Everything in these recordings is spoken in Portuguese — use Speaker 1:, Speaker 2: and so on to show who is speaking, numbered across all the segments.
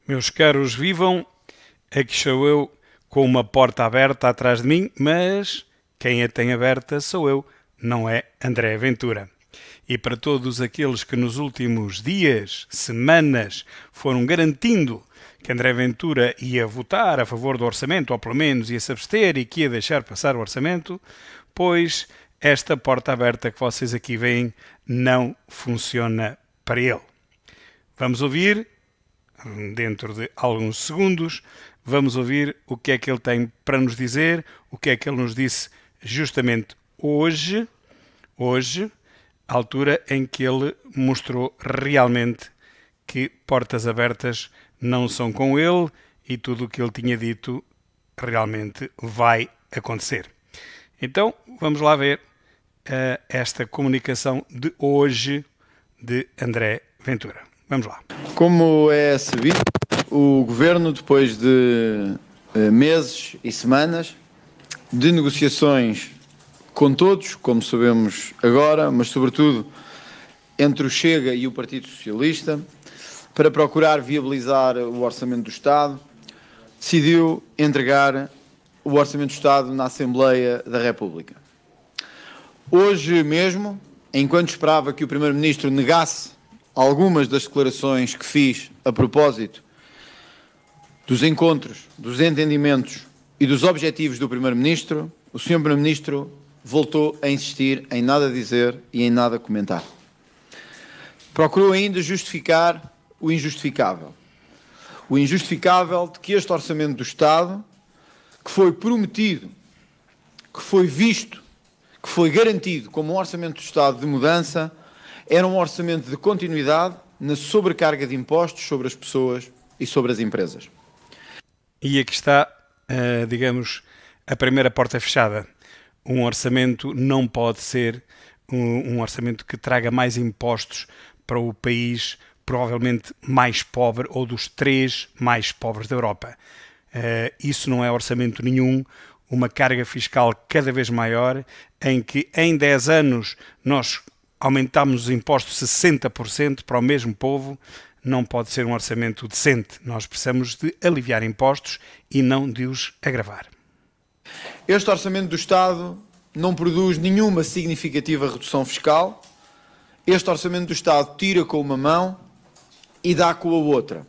Speaker 1: Meus caros, vivam, aqui sou eu com uma porta aberta atrás de mim, mas quem a tem aberta sou eu, não é André Ventura. E para todos aqueles que nos últimos dias, semanas, foram garantindo que André Ventura ia votar a favor do orçamento, ou pelo menos ia se abster e que ia deixar passar o orçamento, pois esta porta aberta que vocês aqui veem não funciona para ele. Vamos ouvir, dentro de alguns segundos, vamos ouvir o que é que ele tem para nos dizer, o que é que ele nos disse justamente hoje, a altura em que ele mostrou realmente que portas abertas não são com ele e tudo o que ele tinha dito realmente vai acontecer. Então, vamos lá ver esta comunicação de hoje de André Ventura. Vamos lá.
Speaker 2: Como é sabido, o Governo, depois de meses e semanas de negociações com todos, como sabemos agora, mas sobretudo entre o Chega e o Partido Socialista, para procurar viabilizar o Orçamento do Estado, decidiu entregar o Orçamento do Estado na Assembleia da República. Hoje mesmo, enquanto esperava que o Primeiro-Ministro negasse algumas das declarações que fiz a propósito dos encontros, dos entendimentos e dos objetivos do Primeiro-Ministro, o Sr. Primeiro-Ministro voltou a insistir em nada dizer e em nada comentar. Procurou ainda justificar o injustificável. O injustificável de que este Orçamento do Estado, que foi prometido, que foi visto, que foi garantido como um Orçamento do Estado de mudança, era um orçamento de continuidade na sobrecarga de impostos sobre as pessoas e sobre as empresas.
Speaker 1: E aqui está, digamos, a primeira porta fechada. Um orçamento não pode ser um orçamento que traga mais impostos para o país provavelmente mais pobre ou dos 3 mais pobres da Europa. Isso não é orçamento nenhum, uma carga fiscal cada vez maior, em que em 10 anos nós aumentámos os impostos 60% para o mesmo povo. Não pode ser um orçamento decente. Nós precisamos de aliviar impostos e não de os agravar.
Speaker 2: Este Orçamento do Estado não produz nenhuma significativa redução fiscal. Este Orçamento do Estado tira com uma mão e dá com a outra,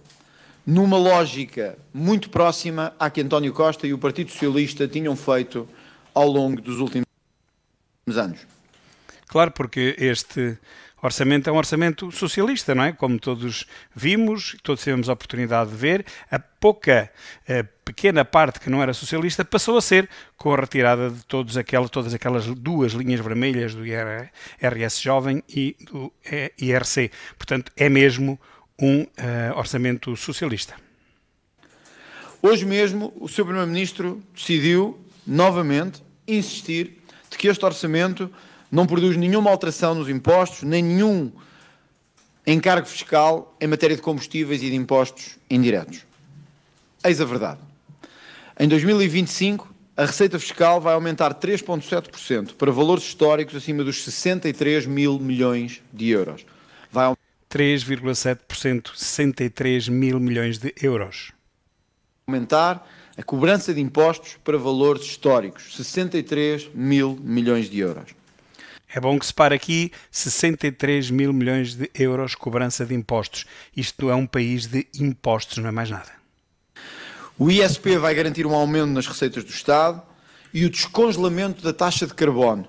Speaker 2: numa lógica muito próxima à que António Costa e o Partido Socialista tinham feito ao longo dos últimos anos.
Speaker 1: Claro, porque este orçamento é um orçamento socialista, não é? Como todos vimos, todos tivemos a oportunidade de ver, a pequena parte que não era socialista passou a ser com a retirada de todas aquelas 2 linhas vermelhas do IRS jovem e do IRC. Portanto, é mesmo um orçamento socialista.
Speaker 2: Hoje mesmo, o Sr. Primeiro-Ministro decidiu, novamente, insistir de que este orçamento não produz nenhuma alteração nos impostos, nem nenhum encargo fiscal em matéria de combustíveis e de impostos indiretos. Eis a verdade. Em 2025, a receita fiscal vai aumentar 3,7% para valores históricos acima dos 63 mil milhões de euros.
Speaker 1: 3,7%, 63 mil milhões de euros.
Speaker 2: Aumentar a cobrança de impostos para valores históricos, 63 mil milhões de euros.
Speaker 1: É bom que se pare aqui 63 mil milhões de euros cobrança de impostos. Isto é um país de impostos, não é mais nada.
Speaker 2: O ISP vai garantir um aumento nas receitas do Estado e o descongelamento da taxa de carbono,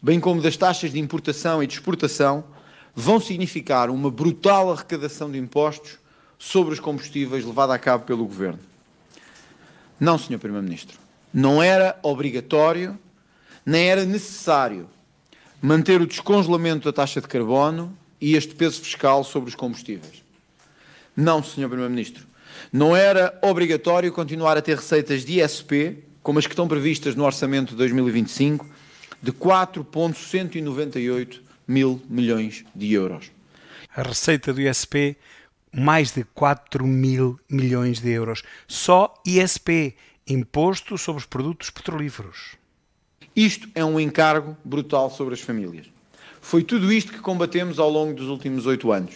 Speaker 2: bem como das taxas de importação e de exportação, vão significar uma brutal arrecadação de impostos sobre os combustíveis levada a cabo pelo Governo. Não, Sr. Primeiro-Ministro. Não era obrigatório, nem era necessário manter o descongelamento da taxa de carbono e este peso fiscal sobre os combustíveis. Não, Sr. Primeiro-Ministro. Não era obrigatório continuar a ter receitas de ISP, como as que estão previstas no Orçamento de 2025, de 4,198 mil milhões de euros.
Speaker 1: A receita do ISP, mais de 4 mil milhões de euros. Só ISP, Imposto sobre os Produtos Petrolíferos.
Speaker 2: Isto é um encargo brutal sobre as famílias. Foi tudo isto que combatemos ao longo dos últimos 8 anos.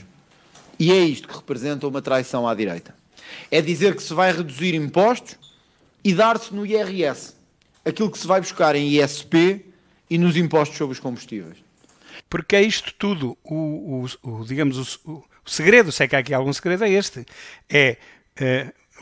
Speaker 2: E é isto que representa uma traição à direita. É dizer que se vai reduzir impostos e dar-se no IRS aquilo que se vai buscar em ISP e nos impostos sobre os combustíveis.
Speaker 1: Porque é isto tudo. Digamos, o segredo, se é que há aqui algum segredo, é este.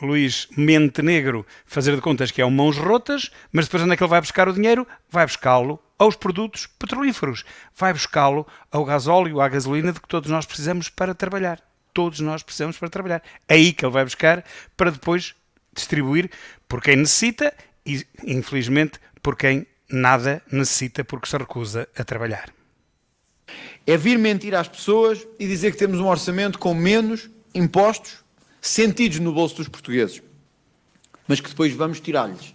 Speaker 1: Luís Montenegro fazer de contas que é um mãos rotas, mas depois onde é que ele vai buscar o dinheiro? Vai buscá-lo aos produtos petrolíferos. Vai buscá-lo ao gasóleo, à gasolina de que todos nós precisamos para trabalhar. Todos nós precisamos para trabalhar. É aí que ele vai buscar para depois distribuir por quem necessita e, infelizmente, por quem nada necessita porque se recusa a trabalhar.
Speaker 2: É vir mentir às pessoas e dizer que temos um orçamento com menos impostos sentidos no bolso dos portugueses, mas que depois vamos tirar-lhes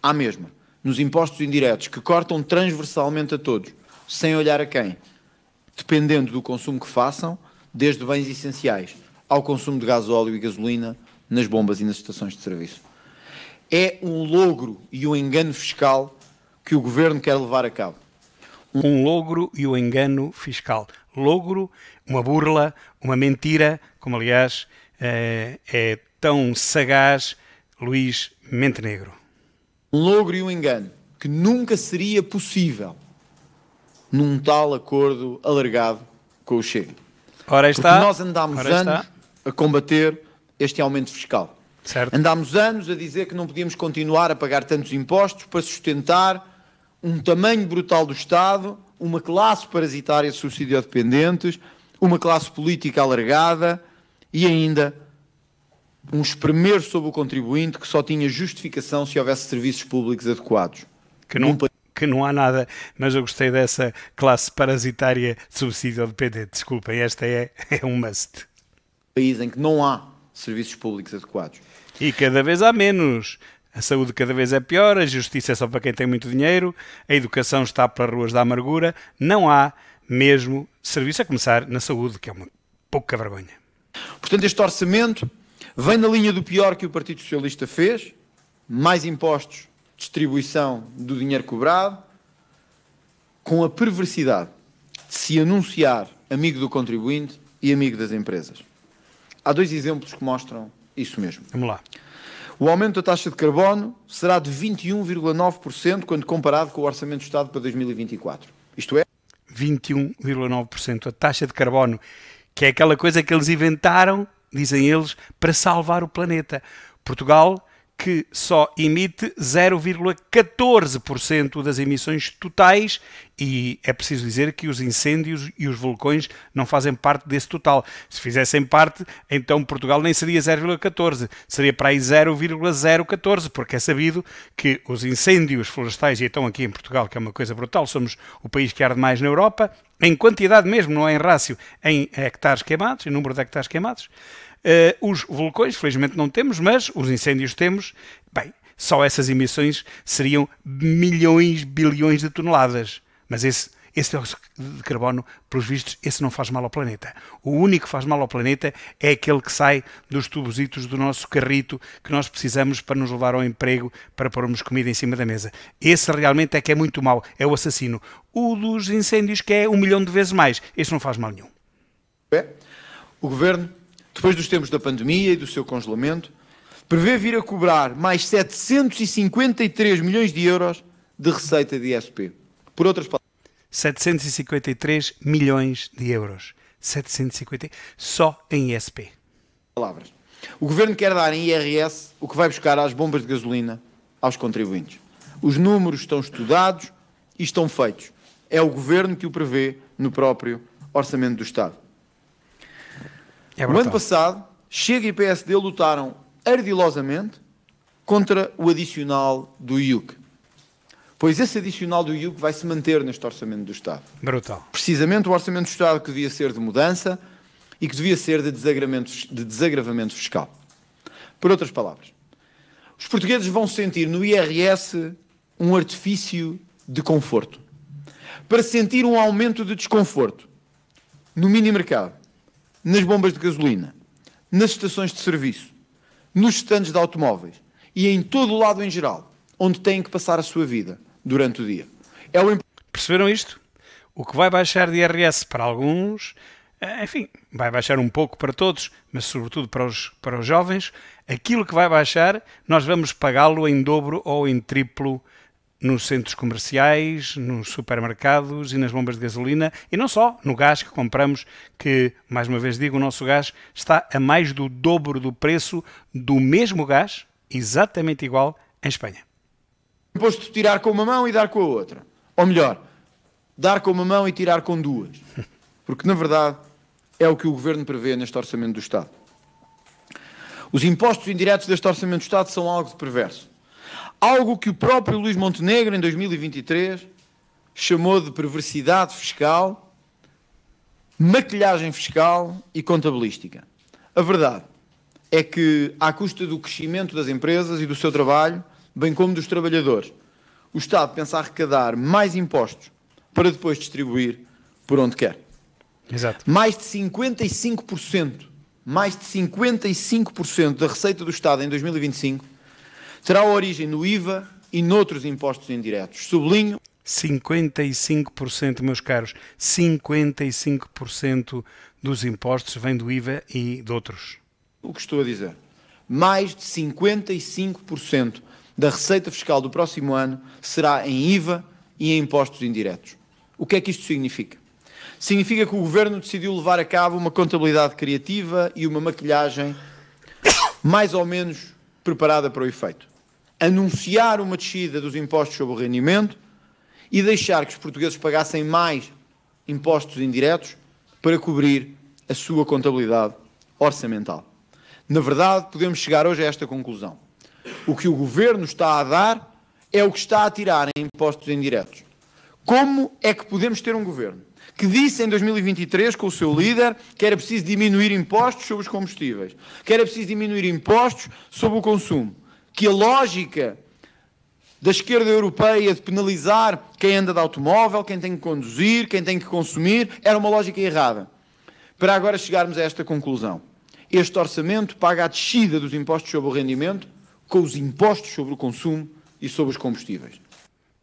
Speaker 2: à mesma, nos impostos indiretos, que cortam transversalmente a todos, sem olhar a quem, dependendo do consumo que façam, desde bens essenciais ao consumo de gasóleo e gasolina nas bombas e nas estações de serviço. É um logro e um engano fiscal que o Governo quer levar a cabo.
Speaker 1: Um logro e um engano fiscal. Logro, uma burla, uma mentira, como aliás é tão sagaz Luís Montenegro.
Speaker 2: Um logro e um engano que nunca seria possível num tal acordo alargado com o Chega.
Speaker 1: Ora está.
Speaker 2: Porque nós andámos anos a combater este aumento fiscal.
Speaker 1: Certo.
Speaker 2: Andámos anos a dizer que não podíamos continuar a pagar tantos impostos para sustentar um tamanho brutal do Estado, uma classe parasitária subsidiodependentes, uma classe política alargada e ainda um espremer sobre o contribuinte que só tinha justificação se houvesse serviços públicos adequados.
Speaker 1: Que não há nada, mas eu gostei dessa classe parasitária subsídio-dependente. Desculpem, esta é um must.
Speaker 2: País em que não há serviços públicos adequados.
Speaker 1: E cada vez há menos. A saúde cada vez é pior, a justiça é só para quem tem muito dinheiro, a educação está pelas ruas da amargura. Não há mesmo serviço, a começar na saúde, que é uma pouca vergonha.
Speaker 2: Portanto, este orçamento vem na linha do pior que o Partido Socialista fez, mais impostos, distribuição do dinheiro cobrado, com a perversidade de se anunciar amigo do contribuinte e amigo das empresas. Há dois exemplos que mostram isso mesmo.
Speaker 1: Vamos lá.
Speaker 2: O aumento da taxa de carbono será de 21,9% quando comparado com o Orçamento do Estado para 2024. Isto é...
Speaker 1: 21,9%. A taxa de carbono, que é aquela coisa que eles inventaram, dizem eles, para salvar o planeta. Portugal, que só emite 0,14% das emissões totais, e é preciso dizer que os incêndios e os vulcões não fazem parte desse total. Se fizessem parte, então Portugal nem seria 0,14%, seria para aí 0,014%, porque é sabido que os incêndios florestais, e estão aqui em Portugal, que é uma coisa brutal, somos o país que arde mais na Europa, em quantidade mesmo, não é em rácio, em hectares queimados, em número de hectares queimados. Os vulcões, felizmente não temos, mas os incêndios temos. Bem, só essas emissões seriam milhões, bilhões de toneladas. Mas esse dióxido de carbono, pelos vistos, esse não faz mal ao planeta. O único que faz mal ao planeta é aquele que sai dos tubuzitos do nosso carrito que nós precisamos para nos levar ao emprego, para pormos comida em cima da mesa. Esse realmente é que é muito mau, é o assassino. O dos incêndios, que é 1 milhão de vezes mais, esse não faz mal nenhum.
Speaker 2: O Governo, depois dos tempos da pandemia e do seu congelamento, prevê vir a cobrar mais 753 milhões de euros de receita de ISP. Por outras palavras...
Speaker 1: 753 milhões de euros. 750 só em ISP.
Speaker 2: O Governo quer dar em IRS o que vai buscar às bombas de gasolina aos contribuintes. Os números estão estudados e estão feitos. É o Governo que o prevê no próprio Orçamento do Estado. No ano passado, Chega e PSD lutaram ardilosamente contra o adicional do IUC. Pois esse adicional do IUC vai se manter neste Orçamento do Estado.
Speaker 1: Brutal.
Speaker 2: Precisamente o Orçamento do Estado que devia ser de mudança e que devia ser de desagravamento fiscal. Por outras palavras, os portugueses vão sentir no IRS um artifício de conforto. Para sentir um aumento de desconforto no mini-mercado, nas bombas de gasolina, nas estações de serviço, nos estandes de automóveis e em todo o lado em geral, onde têm que passar a sua vida durante o dia.
Speaker 1: Perceberam isto? O que vai baixar de IRS para alguns Enfim, vai baixar um pouco para todos, mas sobretudo para os jovens. Aquilo que vai baixar, nós vamos pagá-lo em dobro ou em triplo nos centros comerciais, nos supermercados e nas bombas de gasolina, e não só, no gás que compramos, que, mais uma vez digo, o nosso gás está a mais do dobro do preço do mesmo gás, exatamente igual, em Espanha.
Speaker 2: Imposto de tirar com uma mão e dar com a outra. Ou melhor, dar com uma mão e tirar com duas. Porque, na verdade, é o que o Governo prevê neste Orçamento do Estado. Os impostos indiretos deste Orçamento do Estado são algo de perverso. Algo que o próprio Luís Montenegro, em 2023, chamou de perversidade fiscal, maquilhagem fiscal e contabilística. A verdade é que, à custa do crescimento das empresas e do seu trabalho, bem como dos trabalhadores, o Estado pensa arrecadar mais impostos para depois distribuir por onde quer.
Speaker 1: Exato.
Speaker 2: Mais de 55% da receita do Estado em 2025 terá origem no IVA e noutros impostos indiretos. Sublinho.
Speaker 1: 55%, meus caros, 55% dos impostos vêm do IVA e de outros.
Speaker 2: O que estou a dizer. Mais de 55% da receita fiscal do próximo ano será em IVA e em impostos indiretos. O que é que isto significa? Significa que o Governo decidiu levar a cabo uma contabilidade criativa e uma maquilhagem mais ou menos preparada para o efeito. Anunciar uma descida dos impostos sobre o rendimento e deixar que os portugueses pagassem mais impostos indiretos para cobrir a sua contabilidade orçamental. Na verdade, podemos chegar hoje a esta conclusão. O que o Governo está a dar é o que está a tirar em impostos indiretos. Como é que podemos ter um Governo que disse em 2023, com o seu líder, que era preciso diminuir impostos sobre os combustíveis, que era preciso diminuir impostos sobre o consumo, que a lógica da esquerda europeia de penalizar quem anda de automóvel, quem tem que conduzir, quem tem que consumir, era uma lógica errada. Para agora chegarmos a esta conclusão. Este orçamento paga a descida dos impostos sobre o rendimento com os impostos sobre o consumo e sobre os combustíveis.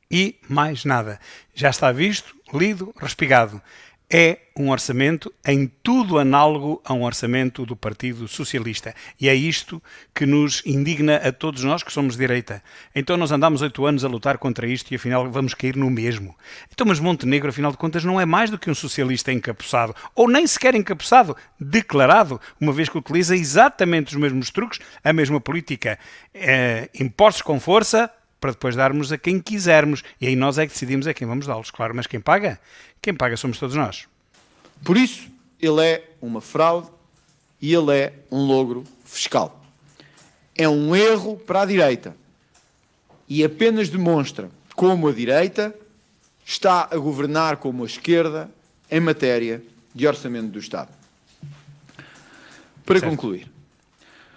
Speaker 1: E mais nada. Já está visto, lido, respigado. É um orçamento em tudo análogo a um orçamento do Partido Socialista. E é isto que nos indigna a todos nós que somos de direita. Então nós andamos 8 anos a lutar contra isto e afinal vamos cair no mesmo. Então, mas Montenegro, afinal de contas, não é mais do que um socialista encapuçado, ou nem sequer encapuçado, declarado, uma vez que utiliza exatamente os mesmos truques, a mesma política. Impostos com força, para depois darmos a quem quisermos. E aí nós é que decidimos a quem vamos dá-los, claro. Mas quem paga? Quem paga somos todos nós.
Speaker 2: Por isso, ele é uma fraude e ele é um logro fiscal. É um erro para a direita. E apenas demonstra como a direita está a governar como a esquerda em matéria de orçamento do Estado. Para concluir,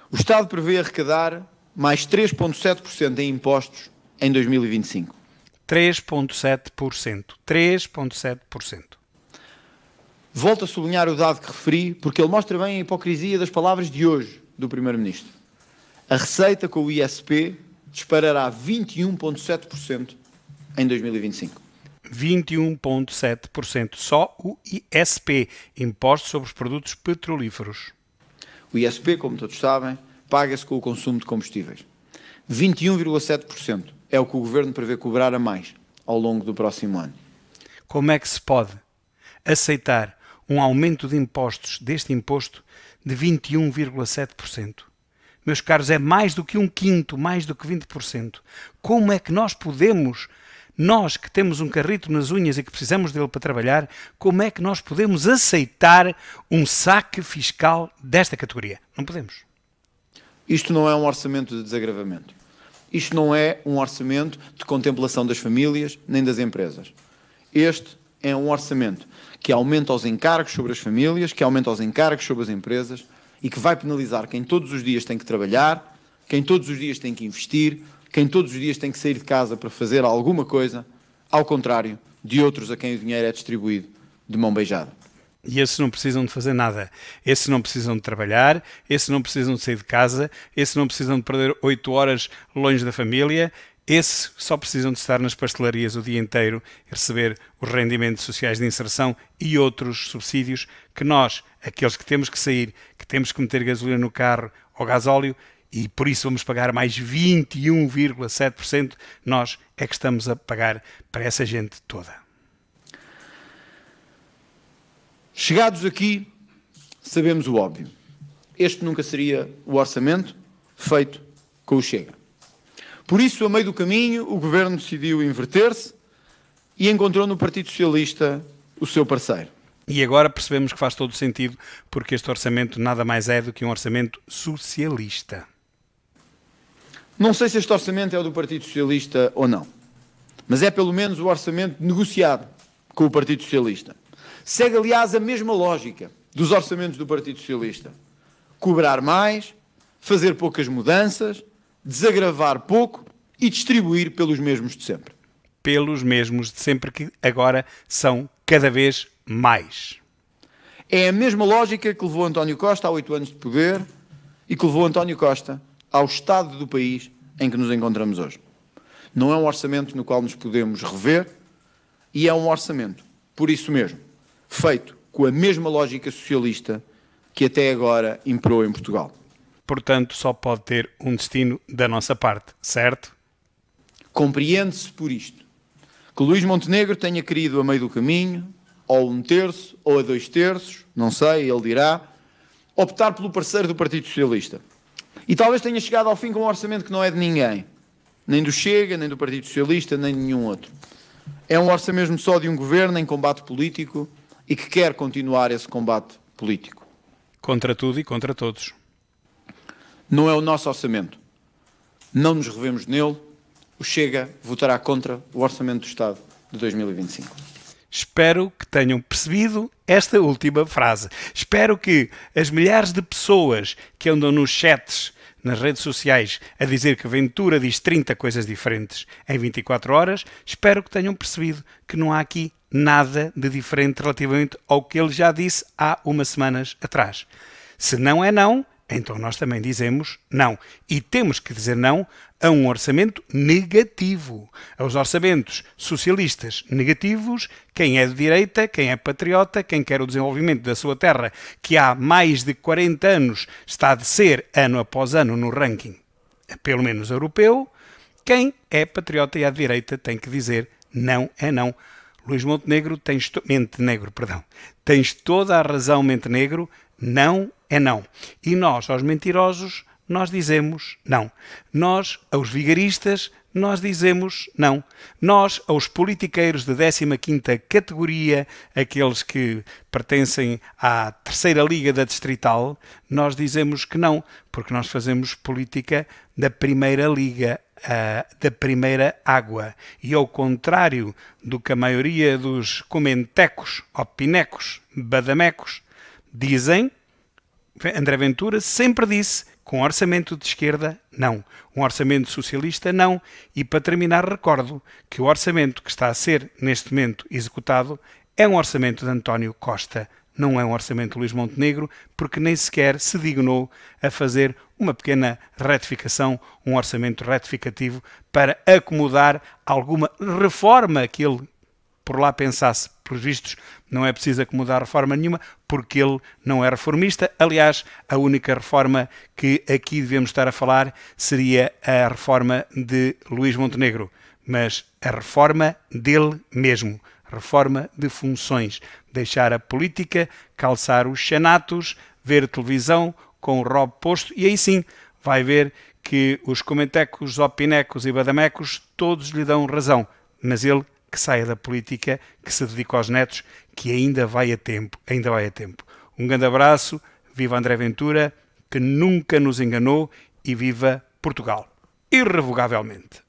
Speaker 2: o Estado prevê arrecadar mais 3,7% em impostos em 2025.
Speaker 1: 3,7%. 3,7%.
Speaker 2: Volto a sublinhar o dado que referi, porque ele mostra bem a hipocrisia das palavras de hoje do Primeiro-Ministro. A receita com o ISP disparará 21,7% em 2025.
Speaker 1: 21,7%. Só o ISP, Imposto sobre os Produtos Petrolíferos.
Speaker 2: O ISP, como todos sabem, paga-se com o consumo de combustíveis. 21,7% é o que o Governo prevê cobrar a mais ao longo do próximo ano.
Speaker 1: Como é que se pode aceitar um aumento de impostos deste imposto de 21,7%? Meus caros, é mais do que um quinto, mais do que 20%. Como é que nós podemos, nós que temos um carrito nas unhas e que precisamos dele para trabalhar, como é que nós podemos aceitar um saque fiscal desta categoria? Não podemos.
Speaker 2: Isto não é um orçamento de desagravamento. Isto não é um orçamento de contemplação das famílias nem das empresas. Este é um orçamento que aumenta os encargos sobre as famílias, que aumenta os encargos sobre as empresas e que vai penalizar quem todos os dias tem que trabalhar, quem todos os dias tem que investir, quem todos os dias tem que sair de casa para fazer alguma coisa, ao contrário de outros a quem o dinheiro é distribuído de mão beijada.
Speaker 1: E esses não precisam de fazer nada. Esses não precisam de trabalhar, esses não precisam de sair de casa, esses não precisam de perder 8 horas longe da família, Esses só precisam de estar nas pastelarias o dia inteiro e receber os rendimentos sociais de inserção e outros subsídios que nós, aqueles que temos que sair, que temos que meter gasolina no carro ou gasóleo, e por isso vamos pagar mais 21,7%, nós é que estamos a pagar para essa gente toda.
Speaker 2: Chegados aqui, sabemos o óbvio. Este nunca seria o orçamento feito com o Chega. Por isso, a meio do caminho, o Governo decidiu inverter-se e encontrou no Partido Socialista o seu parceiro.
Speaker 1: E agora percebemos que faz todo o sentido, porque este orçamento nada mais é do que um orçamento socialista.
Speaker 2: Não sei se este orçamento é o do Partido Socialista ou não, mas é pelo menos o orçamento negociado com o Partido Socialista. Segue, aliás, a mesma lógica dos orçamentos do Partido Socialista. Cobrar mais, fazer poucas mudanças, desagravar pouco e distribuir pelos mesmos de sempre.
Speaker 1: Pelos mesmos de sempre, que agora são cada vez mais.
Speaker 2: É a mesma lógica que levou António Costa a 8 anos de poder e que levou António Costa ao estado do país em que nos encontramos hoje. Não é um orçamento no qual nos podemos rever e é um orçamento, por isso mesmo, feito com a mesma lógica socialista que até agora imperou em Portugal.
Speaker 1: Portanto, só pode ter um destino da nossa parte, certo?
Speaker 2: Compreende-se por isto que Luís Montenegro tenha querido a meio do caminho, ou 1/3, ou a 2/3, não sei, ele dirá, optar pelo parceiro do Partido Socialista. E talvez tenha chegado ao fim com um orçamento que não é de ninguém, nem do Chega, nem do Partido Socialista, nem de nenhum outro. É um orçamento mesmo só de um governo em combate político e que quer continuar esse combate político.
Speaker 1: Contra tudo e contra todos.
Speaker 2: Não é o nosso orçamento. Não nos revemos nele. O Chega votará contra o Orçamento do Estado de 2025.
Speaker 1: Espero que tenham percebido esta última frase. Espero que as milhares de pessoas que andam nos chats, nas redes sociais, a dizer que Ventura diz 30 coisas diferentes em 24 horas, espero que tenham percebido que não há aqui nada de diferente relativamente ao que ele já disse há umas semanas atrás. Se não é não, então nós também dizemos não. E temos que dizer não a um orçamento negativo. Aos orçamentos socialistas negativos, quem é de direita, quem é patriota, quem quer o desenvolvimento da sua terra, que há mais de 40 anos está a descer ano após ano no ranking, pelo menos europeu, quem é patriota e à direita tem que dizer não é não. Luís Montenegro, tens toda a razão, Montenegro, não é não. E nós, aos mentirosos, nós dizemos não. Nós, aos vigaristas, nós dizemos não. Nós, aos politiqueiros de 15ª categoria, aqueles que pertencem à terceira liga da Distrital, nós dizemos que não, porque nós fazemos política da primeira liga, da primeira água. E ao contrário do que a maioria dos comentecos, opinecos, badamecos dizem, André Ventura sempre disse que um orçamento de esquerda, não. Um orçamento socialista, não. E para terminar, recordo que o orçamento que está a ser, neste momento, executado é um orçamento de António Costa. Não é um orçamento de Luís Montenegro, porque nem sequer se dignou a fazer uma pequena retificação, um orçamento retificativo para acomodar alguma reforma que ele por lá pensasse. Pelos vistos, não é preciso acomodar reforma nenhuma, porque ele não é reformista. Aliás, a única reforma que aqui devemos estar a falar seria a reforma de Luís Montenegro, mas a reforma dele mesmo, reforma de funções, deixar a política, calçar os chanatos, ver televisão com o robe posto, e aí sim vai ver que os comentecos, opinecos e badamecos todos lhe dão razão, mas ele que saia da política, que se dedique aos netos, que ainda vai a tempo, ainda vai a tempo. Um grande abraço, viva André Ventura, que nunca nos enganou, e viva Portugal, irrevogavelmente.